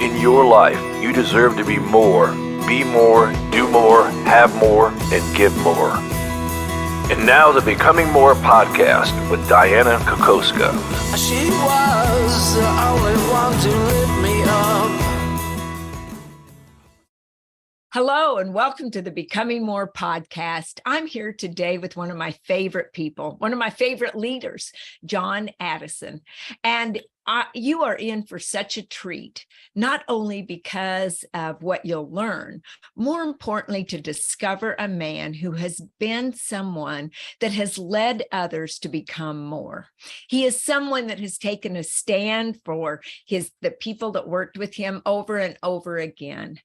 In your life, you deserve to be more, do more, have more, and give more. And now the Becoming More podcast with Dianna Kokoszka. She was the only one to lift me up. Hello, and welcome to the Becoming More podcast. I'm here today with one of my favorite people, one of my favorite leaders, John Addison. And you are in for such a treat, not only because of what you'll learn, more importantly, to discover a man who has been someone that has led others to become more. He is someone that has taken a stand for the people that worked with him over and over again.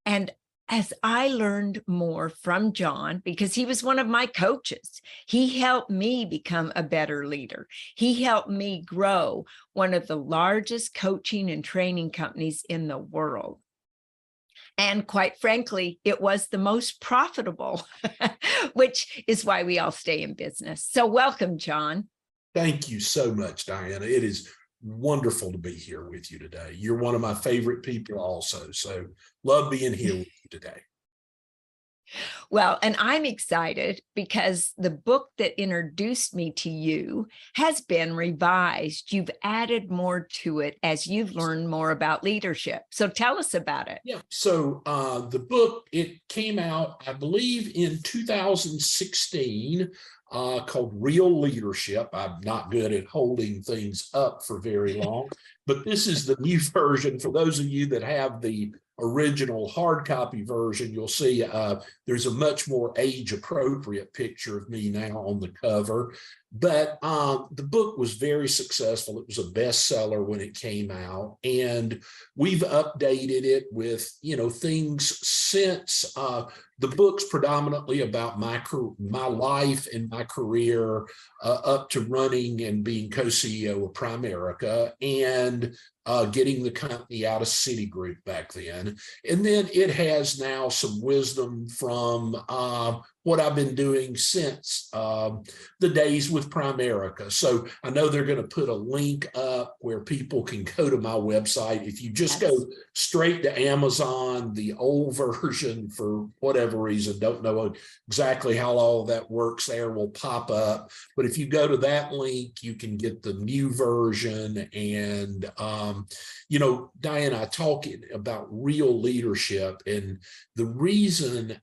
And as I learned more from John, because he was one of my coaches, he helped me become a better leader. He helped me grow one of the largest coaching and training companies in the world. And quite frankly, it was the most profitable, which is why we all stay in business. So welcome, John. Thank you so much, Dianna. It is wonderful to be here with you today. You're one of my favorite people also. So love being here with you today. Well, and I'm excited because the book that introduced me to you has been revised. You've added more to it as you've learned more about leadership. So tell us about it. Yeah. So the book, it came out, I believe, in 2016. Called Real Leadership. I'm not good at holding things up for very long, but this is the new version. For those of you that have the original hard copy version, you'll see there's a much more age-appropriate picture of me now on the cover. But the book was very successful. It was a bestseller when it came out, and we've updated it with, things since. The book's predominantly about my life and my career up to running and being co-CEO of Primerica and getting the company out of Citigroup back then. And then it has now some wisdom from what I've been doing since the days with Primerica. So I know they're going to put a link up where people can go to my website. If you just go straight to Amazon, the old version, for whatever reason, don't know exactly how all that works there, will pop up. But if you go to that link, you can get the new version. And, Dianna, I talk about real leadership, and the reason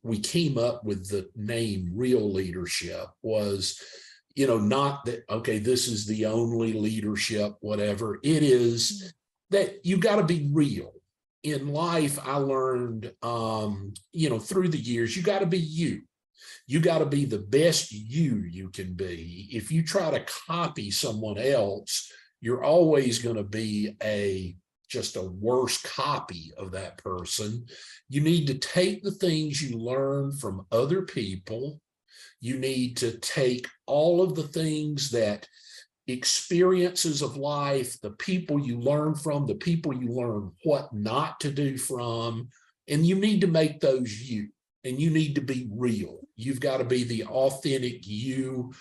we came up with the name Real Leadership was, not that, okay, this is the only leadership, whatever. It is that you got to be real. In life, I learned, through the years, you got to be you. You got to be the best you can be. If you try to copy someone else, you're always going to be just a worse copy of that person. You need to take the things you learn from other people. You need to take all of the things that experiences of life, the people you learn from, the people you learn what not to do from, and you need to make those you, and you need to be real. You've got to be the authentic you.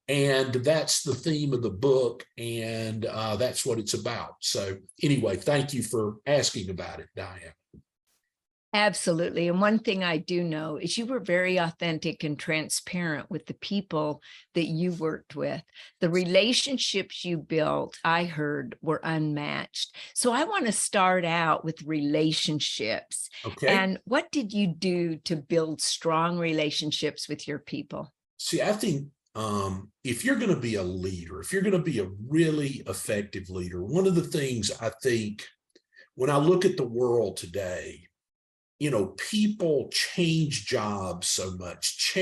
And that's the theme of the book, and that's what it's about. So anyway, thank you for asking about it, Dianna. Absolutely. And one thing I do know is you were very authentic and transparent with the people that you worked with. The relationships you built, I heard, were unmatched. So I want to start out with relationships. Okay. And what did you do to build strong relationships with your people? See, I think if you're going to be a leader, if you're going to be a really effective leader, one of the things I think when I look at the world today, people change jobs so much,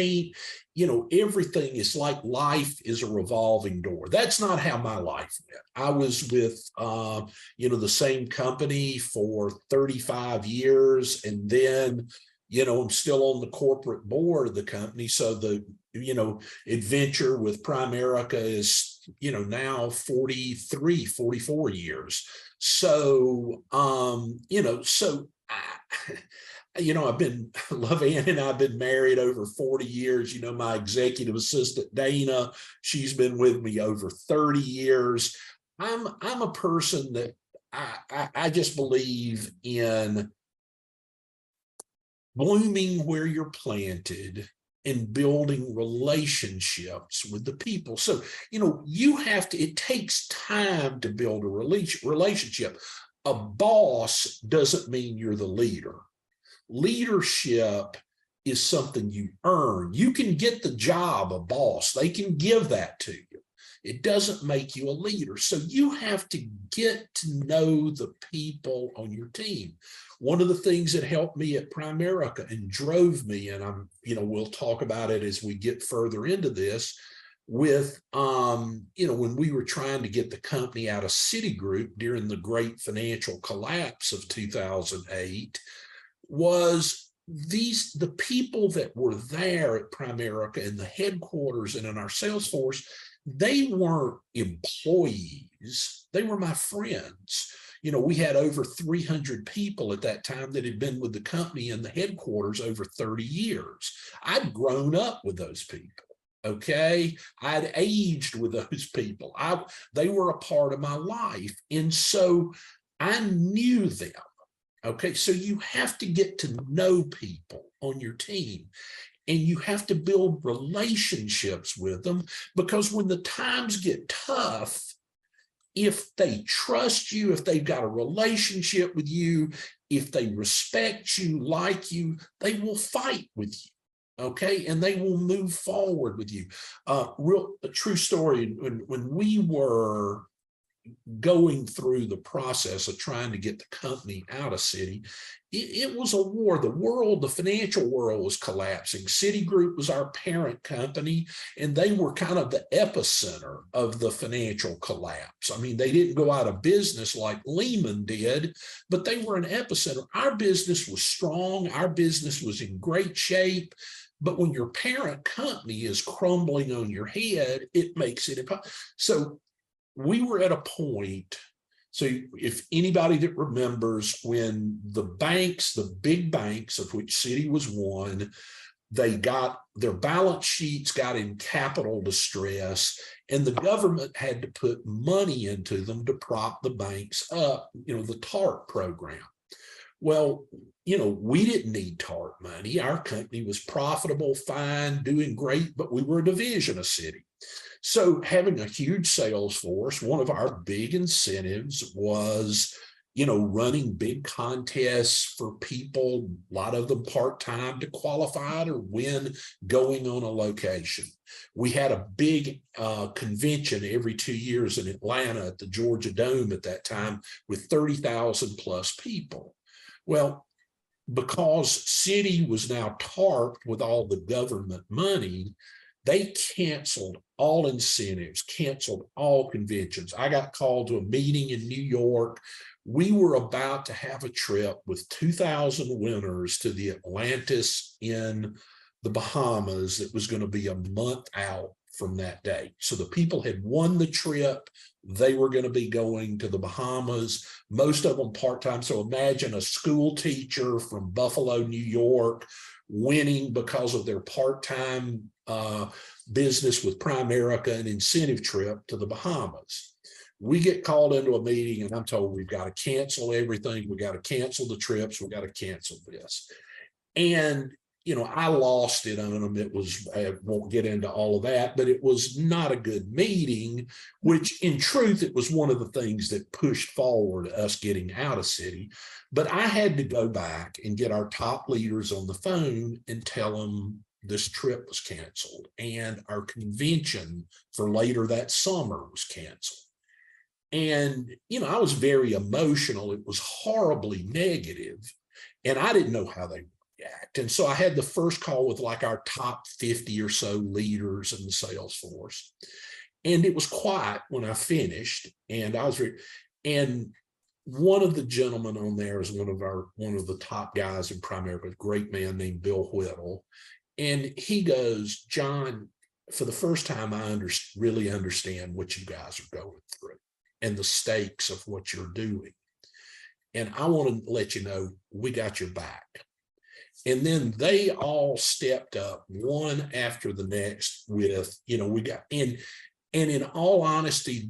everything is like life is a revolving door. That's not how my life went. I was with, the same company for 35 years. And then, I'm still on the corporate board of the company. So the, adventure with Primerica is, now 44 years. So, Love Ann and I've been married over 40 years. My executive assistant, Dana, she's been with me over 30 years. I'm a person that I just believe in blooming where you're planted and building relationships with the people. So, you have to, it takes time to build a relationship. A boss doesn't mean you're the leader. Leadership is something you earn. You can get the job a boss. They can give that to you. It doesn't make you a leader. So you have to get to know the people on your team. One of the things that helped me at Primerica and drove me, and we'll talk about it as we get further into this, with, when we were trying to get the company out of Citigroup during the great financial collapse of 2008, was the people that were there at Primerica in the headquarters and in our sales force. They weren't employees. They were my friends. We had over 300 people at that time that had been with the company in the headquarters over 30 years. I'd grown up with those people. Okay. I'd aged with those people. They were a part of my life. And so I knew them. Okay. So you have to get to know people on your team. And you have to build relationships with them, because when the times get tough, if they trust you, if they've got a relationship with you, if they respect you, like you, they will fight with you. Okay. And they will move forward with you. A true story. When we were going through the process of trying to get the company out of Citi, it was a war. The financial world was collapsing. Citigroup was our parent company, and they were kind of the epicenter of the financial collapse. I mean, they didn't go out of business like Lehman did, but they were an epicenter. Our business was strong. Our business was in great shape. But when your parent company is crumbling on your head, it makes it impossible. So we were at a point. So if anybody that remembers when the big banks, of which Citi was one, they got their balance sheets got in capital distress, and the government had to put money into them to prop the banks up, the TARP program. Well, we didn't need TARP money. Our company was profitable, fine, doing great, but we were a division of Citi. So having a huge sales force, one of our big incentives was, running big contests for people, a lot of them part-time, to qualify or win going on a location. We had a big convention every 2 years in Atlanta at the Georgia Dome at that time with 30,000 plus people. Well, because Citi was now tarped with all the government money, they canceled all incentives, canceled all conventions. I got called to a meeting in New York. We were about to have a trip with 2,000 winners to the Atlantis in the Bahamas that was going to be a month out from that day. So the people had won the trip. They were going to be going to the Bahamas, most of them part-time. So imagine a school teacher from Buffalo, New York, winning because of their part-time business with Primerica, an incentive trip to the Bahamas. We get called into a meeting and I'm told we've got to cancel everything. We got to cancel the trips. We got to cancel this. And I lost it on them. I won't get into all of that, but it was not a good meeting, which in truth, it was one of the things that pushed forward us getting out of Citi. But I had to go back and get our top leaders on the phone and tell them this trip was canceled and our convention for later that summer was canceled. And, I was very emotional. It was horribly negative, and I didn't know how they react. And so I had the first call with like our top 50 or so leaders in the sales force. And it was quiet when I finished. And and one of the gentlemen on there is one of the top guys in Primerica, a great man named Bill Whittle. And he goes, "John, for the first time, I really understand what you guys are going through and the stakes of what you're doing. And I want to let you know, we got your back." And then they all stepped up one after the next with, And in all honesty,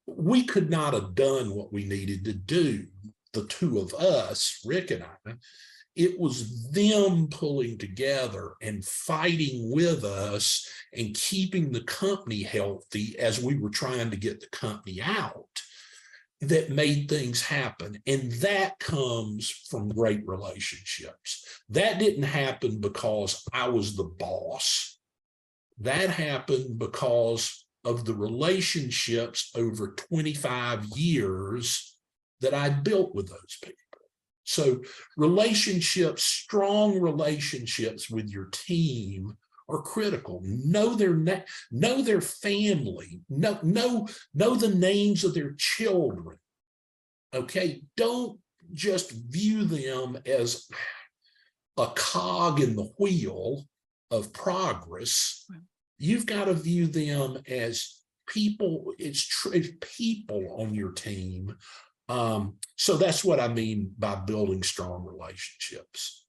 we could not have done what we needed to do, the two of us, Rick and I. It was them pulling together and fighting with us and keeping the company healthy as we were trying to get the company out that made things happen. And that comes from great relationships. That didn't happen because I was the boss. That happened because of the relationships over 25 years that I built with those people. So relationships, strong relationships with your team are critical. Know their family, know the names of their children. Okay, don't just view them as a cog in the wheel of progress. You've got to view them as people. It's people on your team. So that's what I mean by building strong relationships.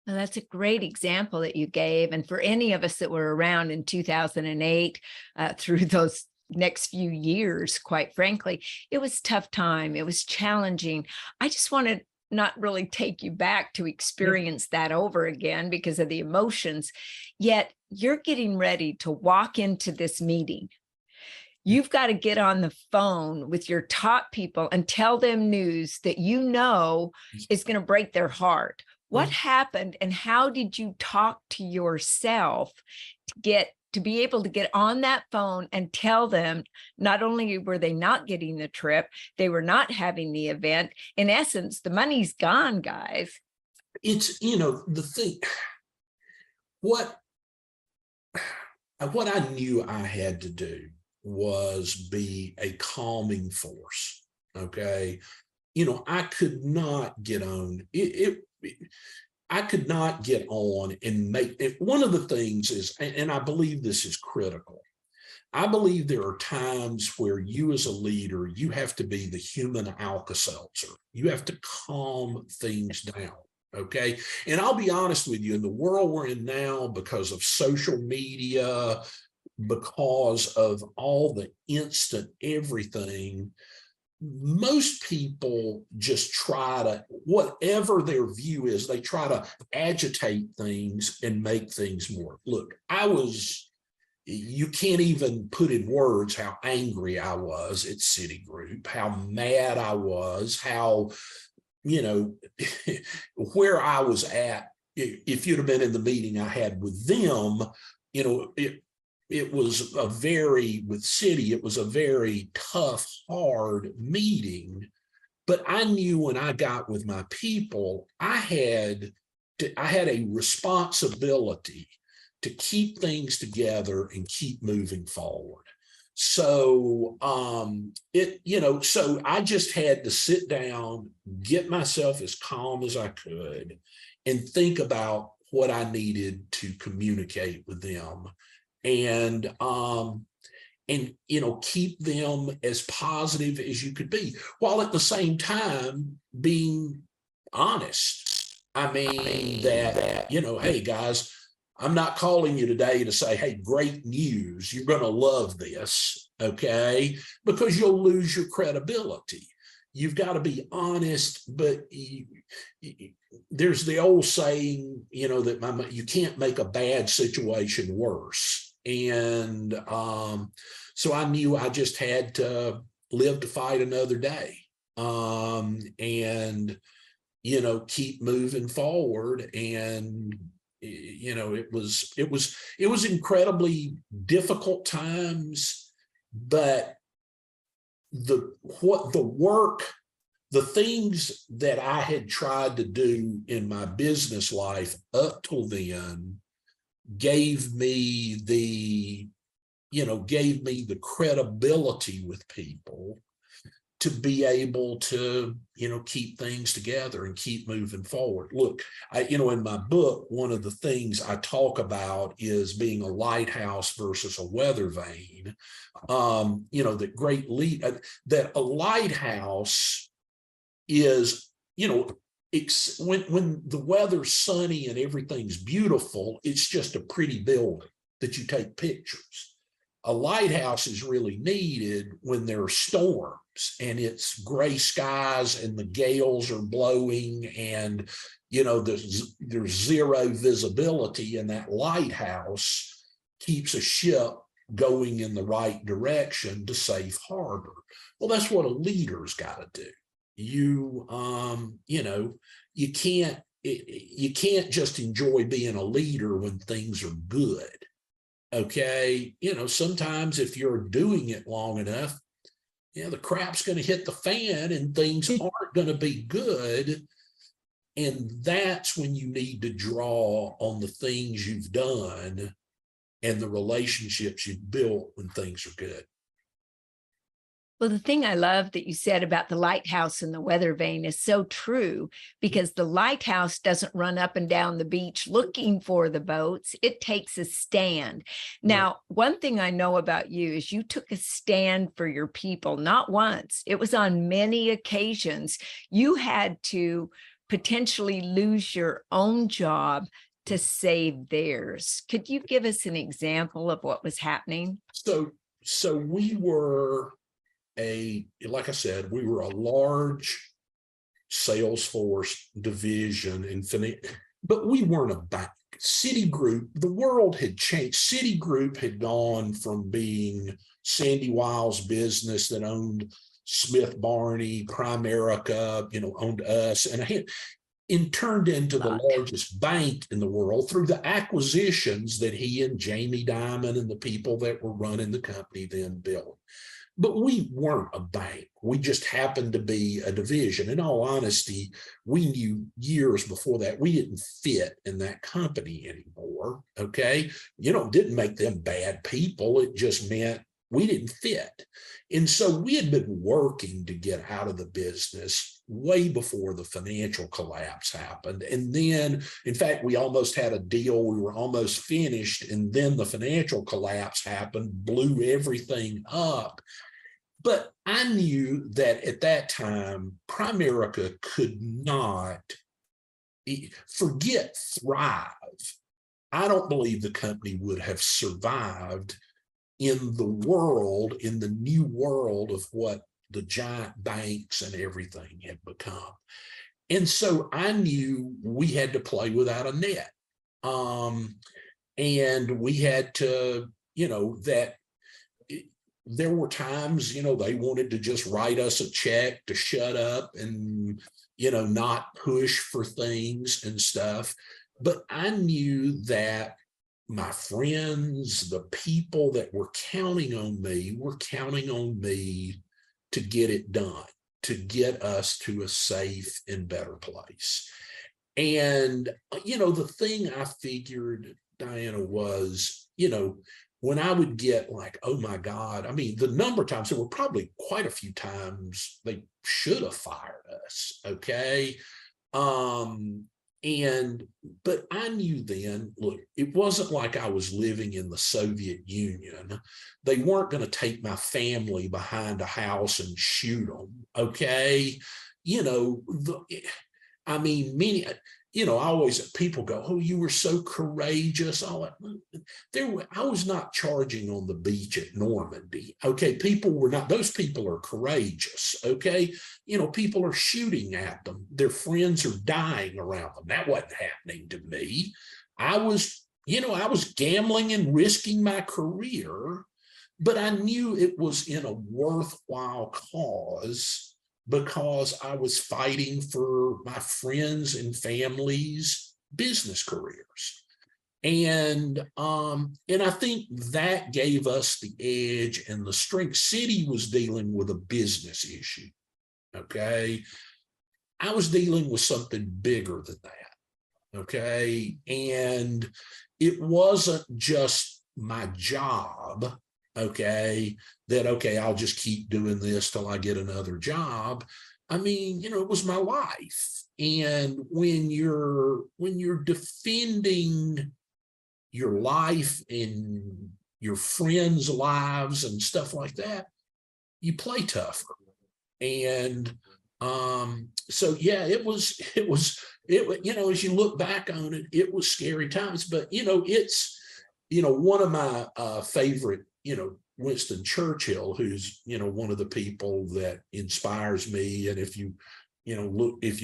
Well, that's a great example that you gave. And for any of us that were around in 2008, through those next few years, quite frankly, it was a tough time. It was challenging. I just want to not really take you back to experience that over again because of the emotions. Yet you're getting ready to walk into this meeting. You've got to get on the phone with your top people and tell them news that you know is going to break their heart. What happened and how did you talk to yourself to be able to get on that phone and tell them not only were they not getting the trip, they were not having the event. In essence, the money's gone, guys. It's, the thing, what I knew I had to do was be a calming force. Okay. I could not get on I could not get on and make it. One of the things is, and I believe this is critical. I believe there are times where you as a leader, you have to be the human Alka-Seltzer. You have to calm things down. Okay. And I'll be honest with you, in the world we're in now, because of social media, because of all the instant everything, most people just try to, whatever their view is, they try to agitate things and make things more. Look, you can't even put in words how angry I was at Citigroup, how mad I was, how, where I was at. If you'd have been in the meeting I had with them, it was with Citi, it was a very tough, hard meeting. But I knew when I got with my people, I had a responsibility to keep things together and keep moving forward. So, so I just had to sit down, get myself as calm as I could, and think about what I needed to communicate with them. And keep them as positive as you could be, while at the same time being honest. I mean that, hey guys, I'm not calling you today to say, hey, great news, you're going to love this, okay? Because you'll lose your credibility. You've got to be honest, but there's the old saying, that you can't make a bad situation worse. And so I knew I just had to live to fight another day, and, keep moving forward. And, it was incredibly difficult times, but the things that I had tried to do in my business life up till then gave me the credibility with people to be able to, keep things together and keep moving forward. Look, in my book, one of the things I talk about is being a lighthouse versus a weather vane. That a lighthouse is, when the weather's sunny and everything's beautiful, it's just a pretty building that you take pictures. A lighthouse is really needed when there are storms and it's gray skies and the gales are blowing and, there's zero visibility, and that lighthouse keeps a ship going in the right direction to safe harbor. Well, that's what a leader's got to do. You can't just enjoy being a leader when things are good. Okay. Sometimes if you're doing it long enough, the crap's going to hit the fan and things aren't going to be good. And that's when you need to draw on the things you've done and the relationships you've built when things are good. Well, the thing I love that you said about the lighthouse and the weather vane is so true, because the lighthouse doesn't run up and down the beach looking for the boats. It takes a stand. Now, one thing I know about you is you took a stand for your people, not once. It was on many occasions. You had to potentially lose your own job to save theirs. Could you give us an example of what was happening? So we were like I said, we were a large Salesforce division but we weren't a bank. Citigroup, the world had changed. Citigroup had gone from being Sandy Weil's business that owned Smith Barney, Primerica, owned us, and turned into the largest bank in the world through the acquisitions that he and Jamie Dimon and the people that were running the company then built. But we weren't a bank. We just happened to be a division. In all honesty, we knew years before that we didn't fit in that company anymore. Okay. Didn't make them bad people. It just meant we didn't fit. And so we had been working to get out of the business way before the financial collapse happened. And then, in fact, we almost had a deal. We were almost finished. And then the financial collapse happened, blew everything up. But I knew that at that time, Primerica could not forget thrive. I don't believe the company would have survived in the new world of what the giant banks and everything had become. And so I knew we had to play without a net. And we had to, there were times, they wanted to just write us a check to shut up and, not push for things and stuff. But I knew that my friends, the people that were counting on me to get it done, to get us to a safe and better place. And, the thing I figured, Dianna, was, when I would get like, oh my God, the number of times, there were probably quite a few times they should have fired us. Okay. But I knew then, look, it wasn't like I was living in the Soviet Union. They weren't going to take my family behind a house and shoot them. Okay. People go, oh, you were so courageous. I was not charging on the beach at Normandy. Okay. Those people are courageous. Okay. People are shooting at them. Their friends are dying around them. That wasn't happening to me. I was gambling and risking my career, but I knew it was in a worthwhile cause, because I was fighting for my friends and family's business careers. And I think that gave us the edge and the strength. Citi was dealing with a business issue. Okay. I was dealing with something bigger than that. Okay. And it wasn't just my job. Okay, I'll just keep doing this till I get another job. It was my life. And when you're defending your life and your friends' lives and stuff like that, you play tougher. And so yeah, it was, as you look back on it, it was scary times, but one of my favorite, Winston Churchill, who's, one of the people that inspires me. And if you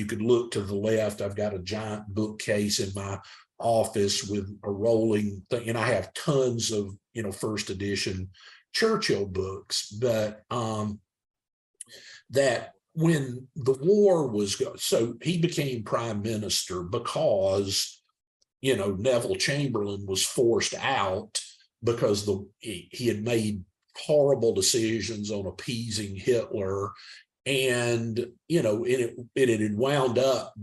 could look to the left, I've got a giant bookcase in my office with a rolling thing, and I have tons of, first edition Churchill books. But that when the war was, so he became prime minister because, Neville Chamberlain was forced out because he had made horrible decisions on appeasing Hitler. And, it had wound up,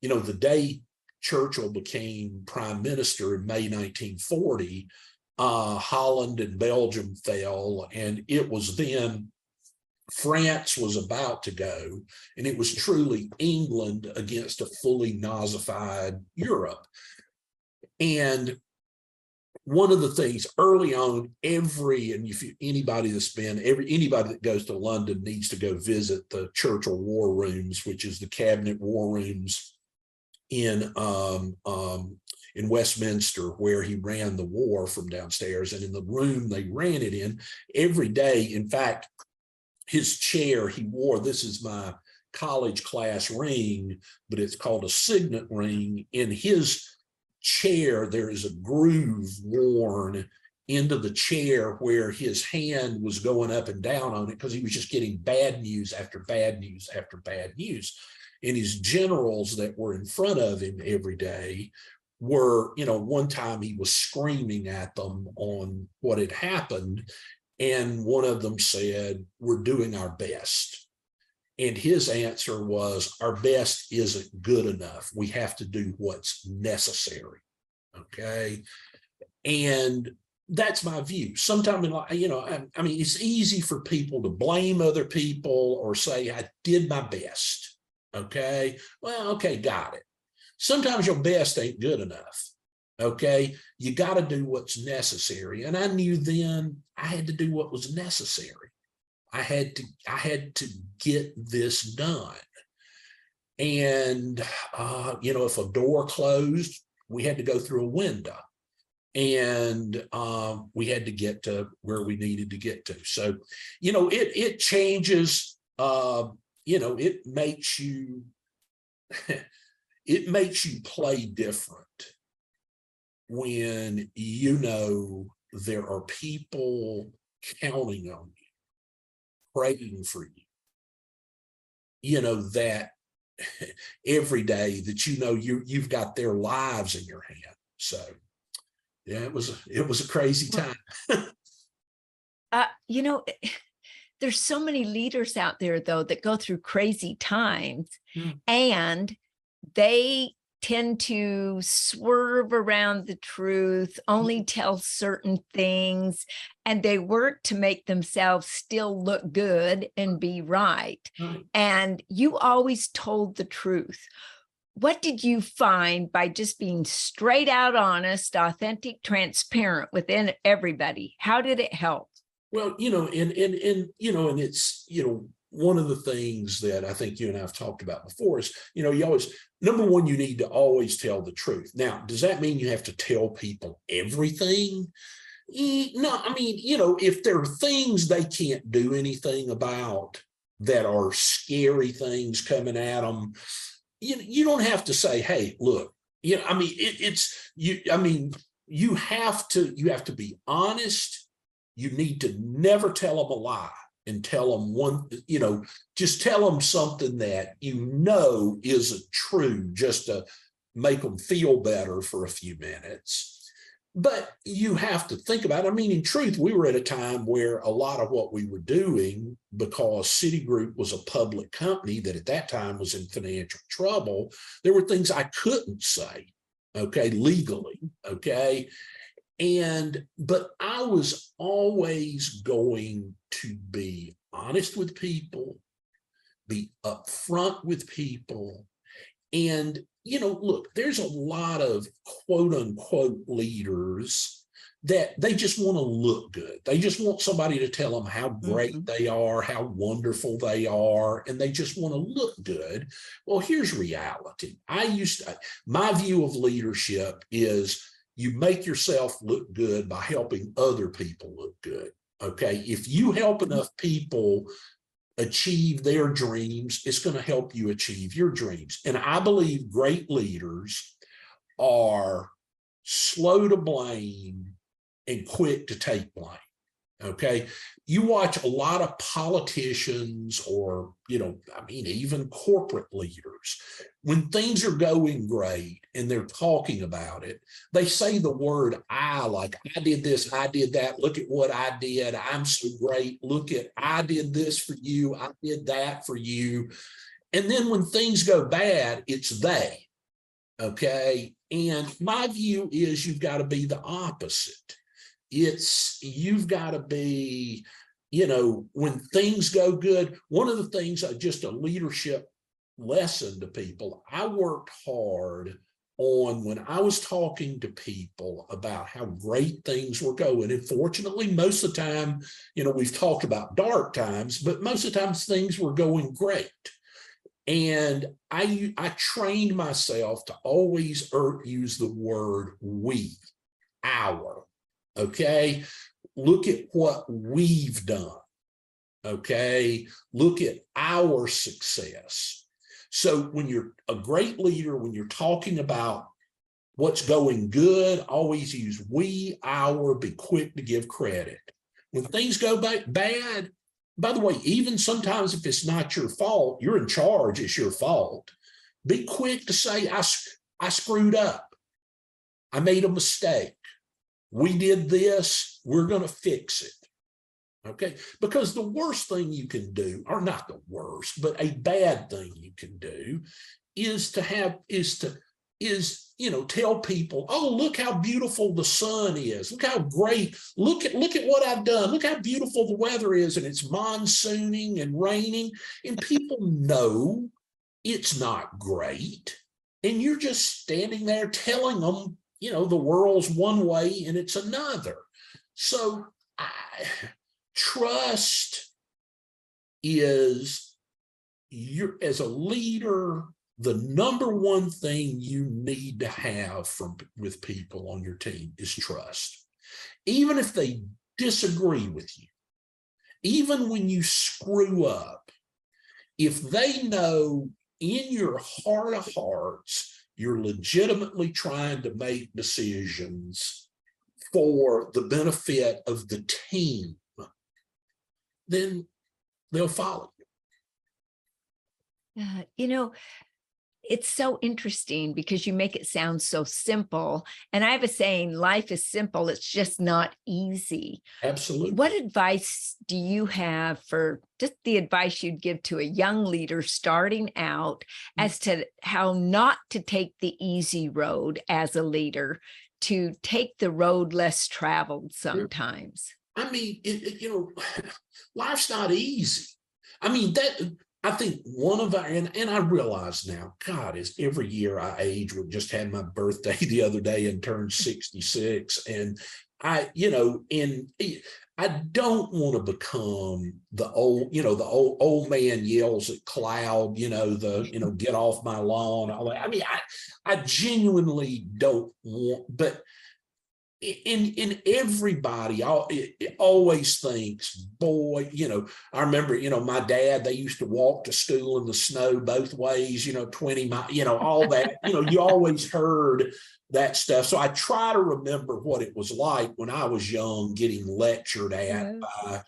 the day Churchill became prime minister in May 1940, Holland and Belgium fell. And it was then France was about to go, and it was truly England against a fully Nazified Europe. And one of the things early on, anybody that goes to London needs to go visit the Churchill War Rooms, which is the cabinet war rooms in Westminster, where he ran the war from downstairs. And in the room they ran it in, every day, in fact, his chair he wore, this is my college class ring, but it's called a signet ring. In his chair, there is a groove worn into the chair where his hand was going up and down on it, because he was just getting bad news after bad news after bad news. And his generals that were in front of him every day were, one time he was screaming at them on what had happened. And one of them said, "We're doing our best." And his answer was, "Our best isn't good enough. We have to do what's necessary." Okay. And that's my view. Sometimes, it's easy for people to blame other people or say, "I did my best." Okay. Well, okay, got it. Sometimes your best ain't good enough. Okay. You got to do what's necessary. And I knew then I had to do what was necessary. I had to get this done. And, if a door closed, we had to go through a window, and we had to get to where we needed to get to. So, it changes, it makes you, play different when, there are people counting on you, praying for you, that every day that you've got their lives in your hand. So yeah, it was a crazy time. There's so many leaders out there, though, that go through crazy times, and they tend to swerve around the truth, only tell certain things, and they work to make themselves still look good and be right. And you always told the truth. What did you find by just being straight out honest, authentic, transparent within everybody? How did it help? Well, and it's, one of the things that I think you and I have talked about before is, you always, number one, you need to always tell the truth. Now, does that mean you have to tell people everything? No, if there are things they can't do anything about that are scary things coming at them, you don't have to say, "Hey, look," you have to be honest. You need to never tell them a lie, and tell them just tell them something that isn't true, just to make them feel better for a few minutes. But you have to think about it. In truth, we were at a time where a lot of what we were doing, because Citigroup was a public company that at that time was in financial trouble, there were things I couldn't say, okay, legally, okay? But I was always going to be honest with people, be upfront with people. And, look, there's a lot of quote unquote leaders that they just want to look good. They just want somebody to tell them how great they are, how wonderful they are, and they just want to look good. Well, here's reality. My view of leadership is, you make yourself look good by helping other people look good. Okay. If you help enough people achieve their dreams, it's going to help you achieve your dreams. And I believe great leaders are slow to blame and quick to take blame. Okay. You watch a lot of politicians or, even corporate leaders, when things are going great and they're talking about it, they say the word I, like I did this, I did that. Look at what I did. I'm so great. Look at, I did this for you. I did that for you. And then when things go bad, it's they. Okay. And my view is you've got to be the opposite. You've got to be, when things go good. One of the things, just a leadership lesson to people, I worked hard on when I was talking to people about how great things were going. And fortunately, most of the time, we've talked about dark times, but most of the times things were going great. And I trained myself to always use the word we, our. Okay, look at what we've done. Okay, look at our success. So when you're a great leader, when you're talking about what's going good, always use we, our, be quick to give credit. When things go bad, by the way, even sometimes if it's not your fault, you're in charge, it's your fault. Be quick to say, I screwed up. I made a mistake. We did this, we're going to fix it. Okay, because the worst thing you can do, or not the worst, but a bad thing you can do is tell people, oh, look how beautiful the sun is. Look how great, look at what I've done. Look how beautiful the weather is, and it's monsooning and raining. And people know it's not great. And you're just standing there telling them, the world's one way and it's another. So trust is, as a leader, the number one thing you need to have with people on your team is trust. Even if they disagree with you, even when you screw up, if they know in your heart of hearts, you're legitimately trying to make decisions for the benefit of the team, then they'll follow you. It's so interesting because you make it sound so simple. And I have a saying, life is simple, it's just not easy. Absolutely. What advice do you have for just the advice you'd give to a young leader starting out as to how not to take the easy road as a leader, to take the road less traveled sometimes? I mean, life's not easy. I think one of our, and I realize now, God, is every year I age. We just had my birthday the other day and turned 66. And I don't want to become the old man yells at cloud, get off my lawn. I genuinely don't want, but in everybody always thinks, boy, I remember, my dad, they used to walk to school in the snow both ways, 20 miles, all that, you always heard that stuff. So I try to remember what it was like when I was young, getting lectured at by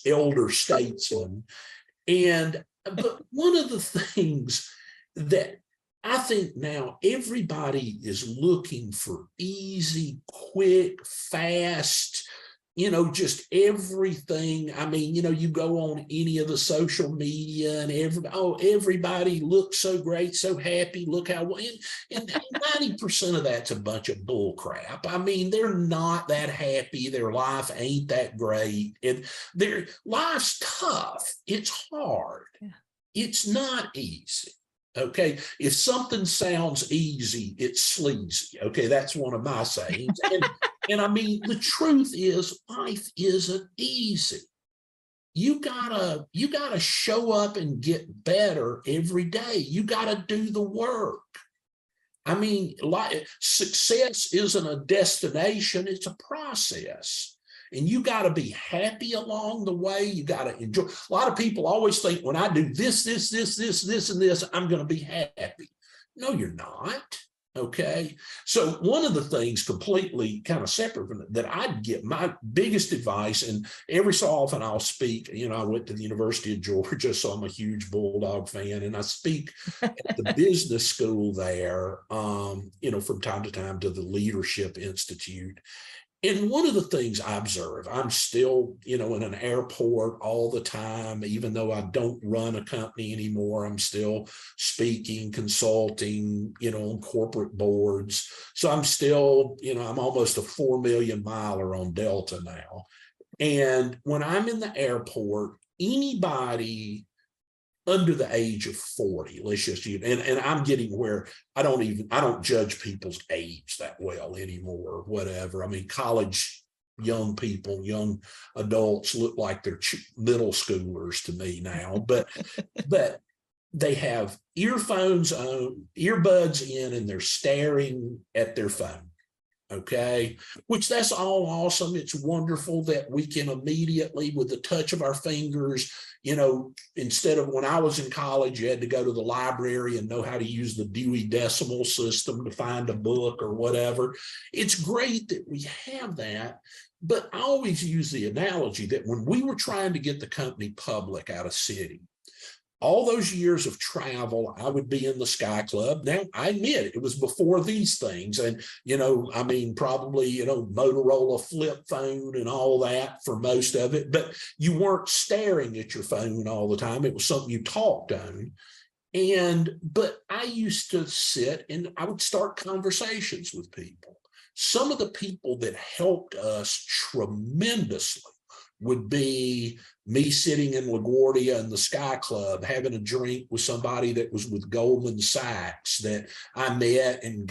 elder statesmen. But one of the things that I think now everybody is looking for easy, quick, fast, just everything. You go on any of the social media and everybody looks so great, so happy. Look how, and 90% of that's a bunch of bull crap. They're not that happy. Their life ain't that great. And their life's tough. It's hard. Yeah. It's not easy. Okay, if something sounds easy, it's sleazy. Okay, that's one of my sayings. And the truth is, life isn't easy. You gotta show up and get better every day. You gotta do the work. I mean, like, success isn't a destination, it's a process. And you got to be happy along the way. You got to enjoy. A lot of people always think when I do this, and this, I'm going to be happy. No, you're not. Okay. So one of the things completely kind of separate from that I'd get my biggest advice, and every so often I'll speak, I went to the University of Georgia, so I'm a huge Bulldog fan, and I speak at the business school there, from time to time to the Leadership Institute. And one of the things I observe, I'm still, in an airport all the time, even though I don't run a company anymore, I'm still speaking, consulting, on corporate boards. So I'm still, I'm almost a 4 million miler on Delta now. And when I'm in the airport, anybody under the age of 40, let's just use, and I'm getting where I don't judge people's age that well anymore, or whatever. I mean, college young people, young adults look like they're middle schoolers to me now, but they have earphones on, earbuds in, and they're staring at their phone. Okay, which that's all awesome. It's wonderful that we can immediately, with the touch of our fingers, instead of when I was in college, you had to go to the library and know how to use the Dewey Decimal System to find a book or whatever. It's great that we have that, but I always use the analogy that when we were trying to get the company public out of city, all those years of travel, I would be in the Sky Club. Now, I admit it was before these things. And, probably, Motorola flip phone and all that for most of it. But you weren't staring at your phone all the time. It was something you talked on. But I used to sit and I would start conversations with people. Some of the people that helped us tremendously would be me sitting in LaGuardia in the Sky Club, having a drink with somebody that was with Goldman Sachs that I met and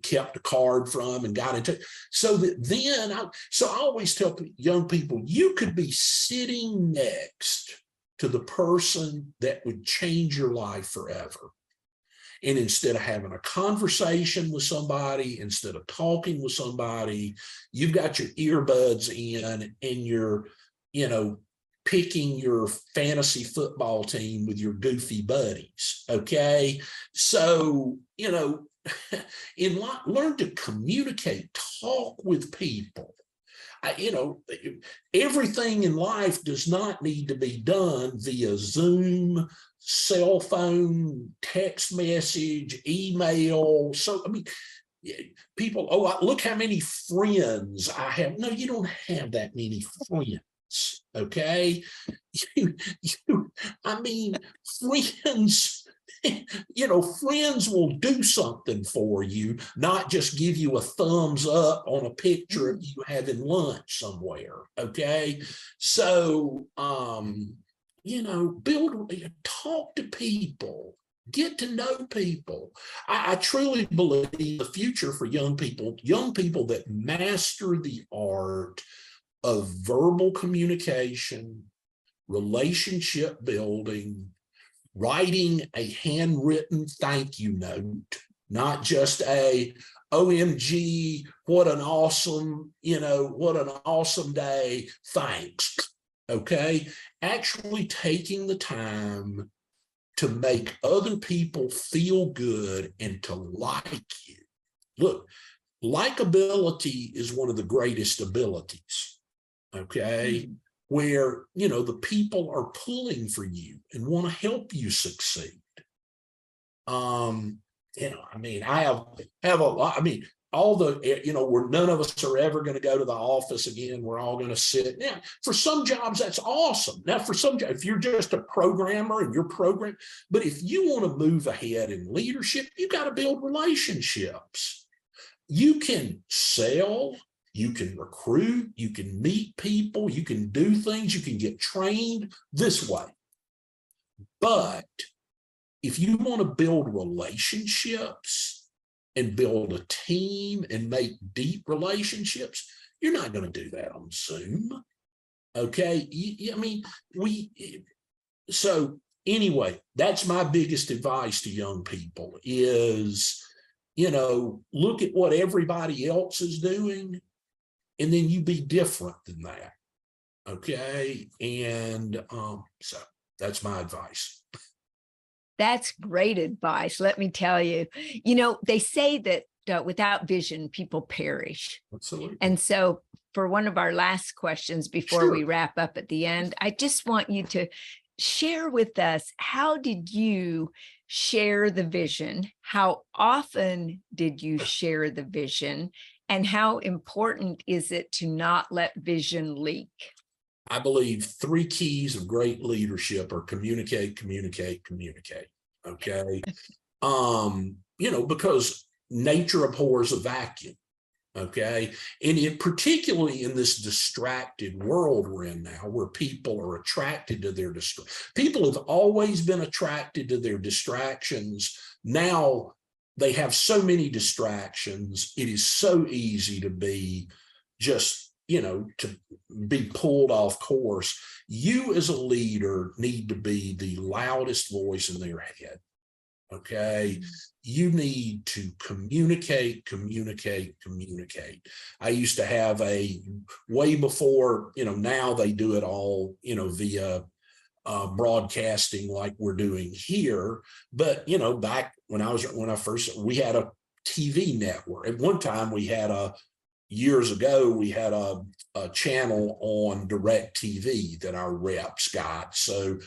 kept a card from and got into. So that then, I always tell young people, you could be sitting next to the person that would change your life forever. And instead of having a conversation with somebody, instead of talking with somebody, you've got your earbuds in and you're, picking your fantasy football team with your goofy buddies. Okay. So, learn to communicate, talk with people. Everything in life does not need to be done via Zoom, cell phone, text message, email. So, people, look how many friends I have. No, you don't have that many friends. Okay. Friends, friends will do something for you, not just give you a thumbs up on a picture of you having lunch somewhere. Okay. So, talk to people, get to know people. I truly believe the future for young people that master the art of verbal communication, relationship building, writing a handwritten thank you note, not just a OMG, what an awesome day, thanks. Okay, actually taking the time to make other people feel good and to like you. Look, likability is one of the greatest abilities. Okay, where the people are pulling for you and want to help you succeed. I have a lot. All where none of us are ever going to go to the office again. We're all going to sit. Now, for some jobs, that's awesome. Now, for some jobs, if you're just a programmer and you're programmed, but if you want to move ahead in leadership, you got to build relationships. You can sell, you can recruit, you can meet people, you can do things, you can get trained this way. But if you want to build relationships and build a team and make deep relationships, you're not going to do that on Zoom. Okay. So anyway, that's my biggest advice to young people is, look at what everybody else is doing, and then you be different than that. Okay. And so that's my advice. That's great advice. Let me tell you, they say that without vision, people perish. Absolutely. And so for one of our last questions before Sure. we wrap up at the end, I just want you to share with us, how did you share the vision? How often did you share the vision? And how important is it to not let vision leak? I believe 3 keys of great leadership are communicate, communicate, communicate. Okay. Because nature abhors a vacuum. Okay. And particularly in this distracted world we're in now, where people are attracted to their people have always been attracted to their distractions. Now they have so many distractions. It is so easy to be just, to be pulled off course. You as a leader need to be the loudest voice in their head. Okay. You need to communicate, communicate, communicate. I used to have way before, now they do it all, via broadcasting like we're doing here. But, back when we had a TV network. At one time years ago, we had a channel on DirecTV that our reps got. So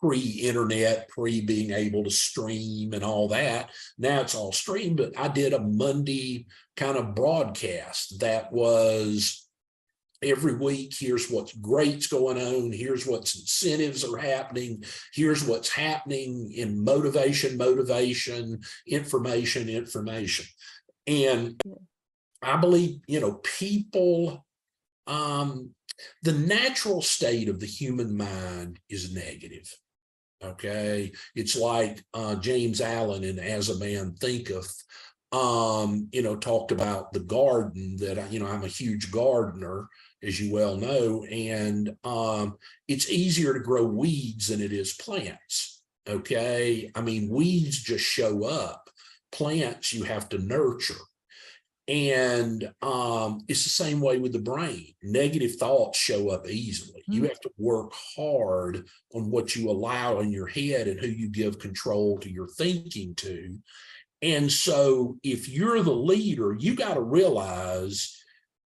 pre-internet, being able to stream and all that. Now it's all streamed, but I did a Monday kind of broadcast that was every week. Here's what's great's going on. Here's what's incentives are happening. Here's what's happening in motivation, information. And I believe, people, the natural state of the human mind is negative. Okay. It's like James Allen in As a Man Thinketh, talked about the garden that, I'm a huge gardener, as you well know, and it's easier to grow weeds than it is plants. Okay. I mean, weeds just show up. Plants you have to nurture. And it's the same way with the brain. Negative thoughts show up easily. You have to work hard on what you allow in your head and who you give control to your thinking to. And so if you're the leader, you got to realize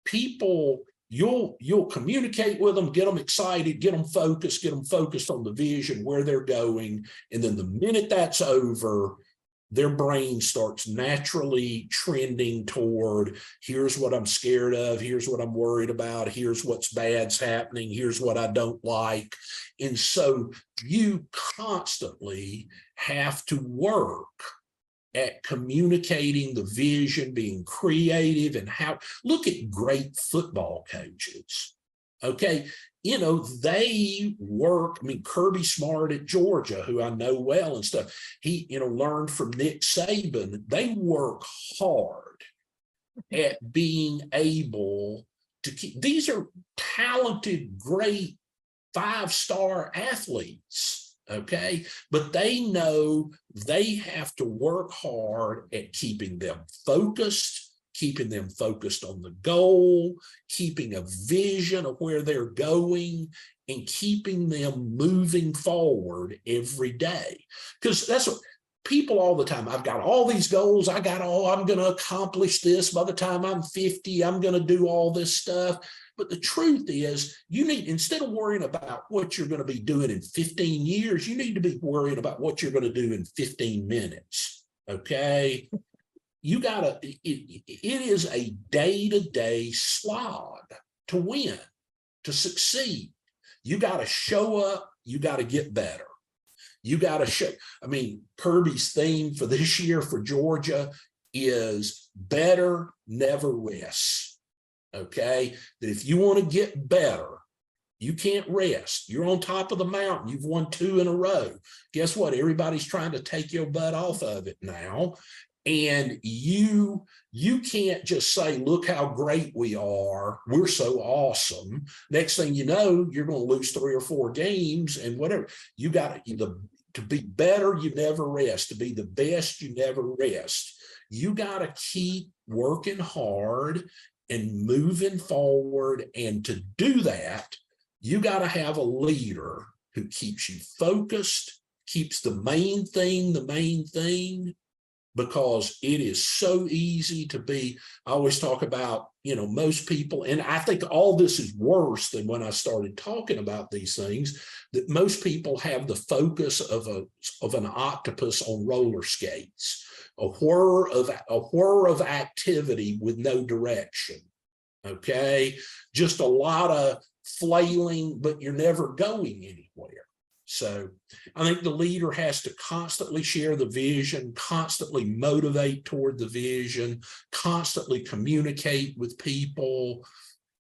people, you'll communicate with them, get them excited, get them focused on the vision, where they're going. And then the minute that's over, their brain starts naturally trending toward, here's what I'm scared of, here's what I'm worried about, here's what's bad's happening, here's what I don't like. And so you constantly have to work at communicating the vision, being creative, and look at great football coaches. Okay. They work. I mean, Kirby Smart at Georgia, who I know well and stuff, he, learned from Nick Saban. They work hard at being able to keep, these are talented, great 5-star athletes. Okay. But they know they have to work hard at keeping them focused, keeping them focused on the goal, keeping a vision of where they're going, and keeping them moving forward every day. Because that's what people all the time, I've got all these goals, I'm going to accomplish this. By the time I'm 50, I'm going to do all this stuff. But the truth is, instead of worrying about what you're going to be doing in 15 years, you need to be worrying about what you're going to do in 15 minutes. Okay. It is a day-to-day slog to win, to succeed. You got to show up. You got to get better. You got to show. I mean, Kirby's theme for this year for Georgia is better, never less. Okay. That if you want to get better, you can't rest. You're on top of the mountain. You've won 2 in a row. Guess what? Everybody's trying to take your butt off of it now. And you can't just say, look how great we are. We're so awesome. Next thing you know, you're going to lose 3 or 4 games and whatever. to be better, you never rest. To be the best, you never rest. You got to keep working hard and moving forward. And to do that, you got to have a leader who keeps you focused, keeps the main thing, because it is so easy to be, I always talk about, most people, and I think all this is worse than when I started talking about these things, that most people have the focus of an octopus on roller skates, a whir of activity with no direction. Okay, just a lot of flailing, but you're never going anywhere. So I think the leader has to constantly share the vision, constantly motivate toward the vision, constantly communicate with people.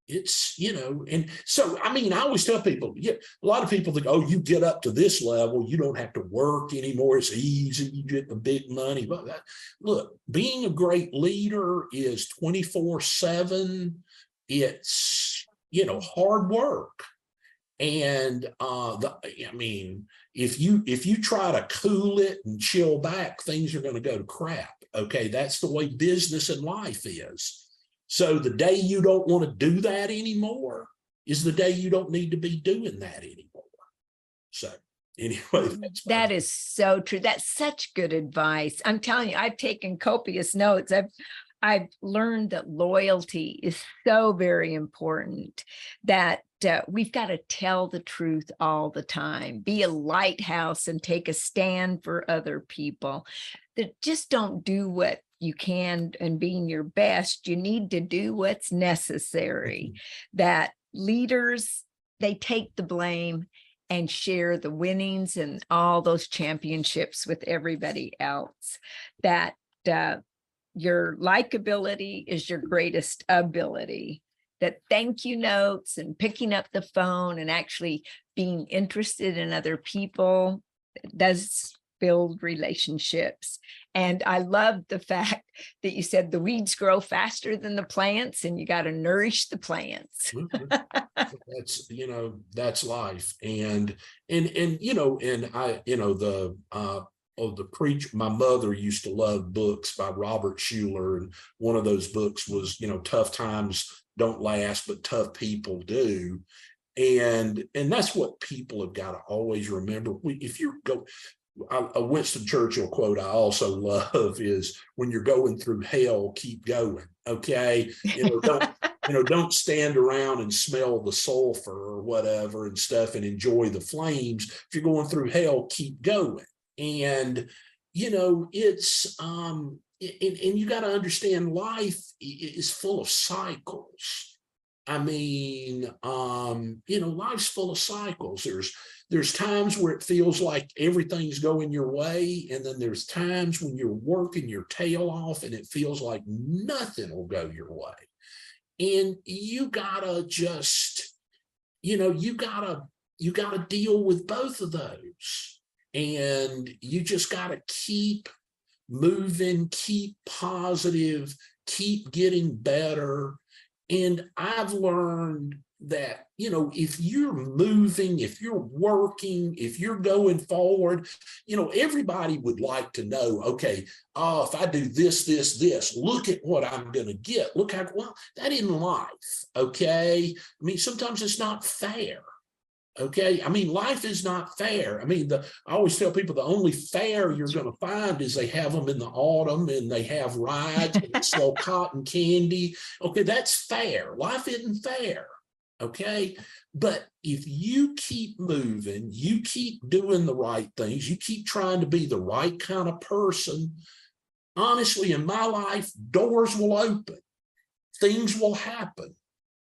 It's, and so, I always tell people, a lot of people think, oh, you get up to this level, you don't have to work anymore. It's easy. You get the big money. But look, being a great leader is 24/7. It's, hard work. And if you try to cool it and chill back, things are going to go to crap. Okay, that's the way business and life is. So the day you don't want to do that anymore is the day you don't need to be doing that anymore. So anyway, that is so true. That's such good advice. I'm telling you, I've taken copious notes. I've learned that loyalty is so very important, that we've got to tell the truth all the time, be a lighthouse and take a stand for other people, that just don't do what you can and being your best. You need to do what's necessary. That leaders, they take the blame and share the winnings and all those championships with everybody else. That your likability is your greatest ability. That thank you notes and picking up the phone and actually being interested in other people does build relationships. And I love the fact that you said the weeds grow faster than the plants, and you got to nourish the plants. That's, that's life. And the preacher, my mother used to love books by Robert Schuller. And one of those books was, tough times don't last, but tough people do. And that's what people have got to always remember. If you go, a Winston Churchill quote I also love is, when you're going through hell, keep going. Okay. Don't stand around and smell the sulfur or whatever and stuff and enjoy the flames. If you're going through hell, keep going. And, it's, and you got to understand, life is full of cycles. Life's full of cycles. There's times where it feels like everything's going your way. And then there's times when you're working your tail off and it feels like nothing will go your way. And you gotta just, you gotta deal with both of those. And you just gotta keep moving, keep positive, keep getting better. And I've learned that, if you're moving, if you're working, if you're going forward, everybody would like to know, okay, if I do this, look at what I'm going to get. Look how, well, that isn't life. Okay. Sometimes it's not fair. Okay. Life is not fair. I always tell people the only fair you're going to find is they have them in the autumn and they have rides and they sell cotton candy. Okay. That's fair. Life isn't fair. Okay. But if you keep moving, you keep doing the right things, you keep trying to be the right kind of person, honestly, in my life, doors will open, things will happen.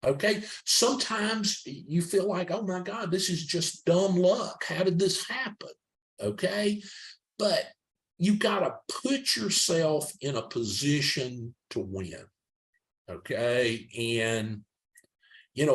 Okay. Sometimes you feel like, oh my God, this is just dumb luck. How did this happen? Okay. But you got to put yourself in a position to win. Okay. And,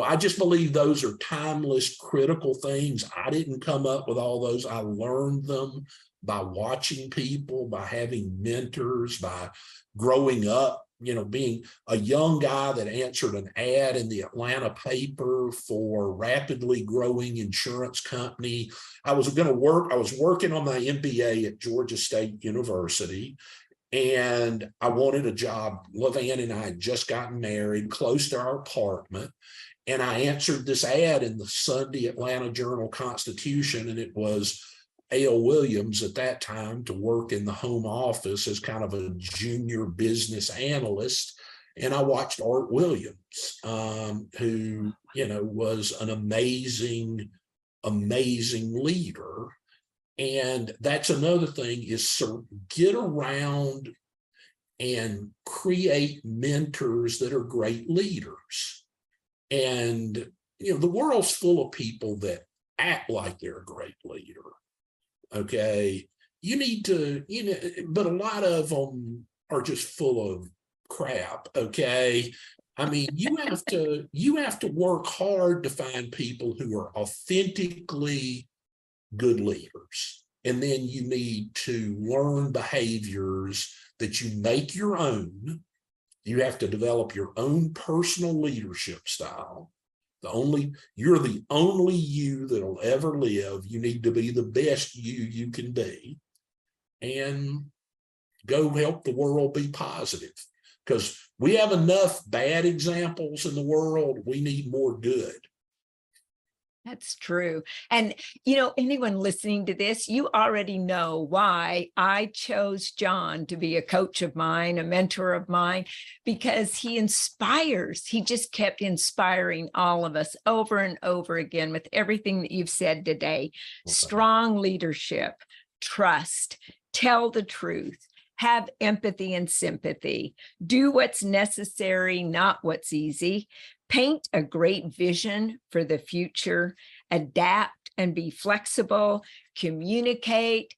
I just believe those are timeless, critical things. I didn't come up with all those. I learned them by watching people, by having mentors, by growing up, being a young guy that answered an ad in the Atlanta paper for a rapidly growing insurance company. I was working on my MBA at Georgia State University, and I wanted a job. LaVann and I had just gotten married, close to our apartment. And I answered this ad in the Sunday Atlanta Journal-Constitution, and it was A.L. Williams at that time to work in the home office as kind of a junior business analyst. And I watched Art Williams, who, was an amazing leader. And that's another thing is get around and create mentors that are great leaders. And, the world's full of people that act like they're a great leader. Okay. You need to, but a lot of them are just full of crap. Okay. I mean, you have to work hard to find people who are authentically good leaders. And then you need to learn behaviors that you make your own. You have to develop your own personal leadership style. You're the only you that'll ever live. You need to be the best you can be, and go help the world be positive, because we have enough bad examples in the world. We need more good. That's true. And, anyone listening to this, you already know why I chose John to be a coach of mine, a mentor of mine, because he inspires. He just kept inspiring all of us over and over again with everything that you've said today. Okay. Strong leadership, trust, tell the truth, have empathy and sympathy, do what's necessary, not what's easy, paint a great vision for the future, adapt and be flexible, communicate.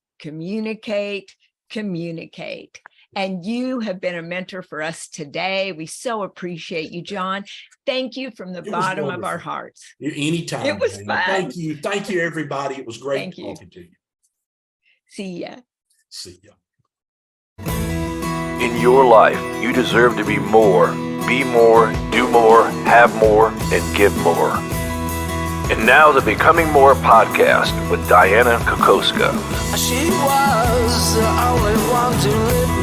And you have been a mentor for us today. We so appreciate you, John. Thank you from the bottom of our hearts. Anytime. It was fun. Thank you. Thank you, everybody. It was great talking to you. See ya. See ya. In your life, you deserve to be more. Be more, do more, have more, and give more. And now the Becoming More podcast with Dianna Kokoszka. She was the only one to live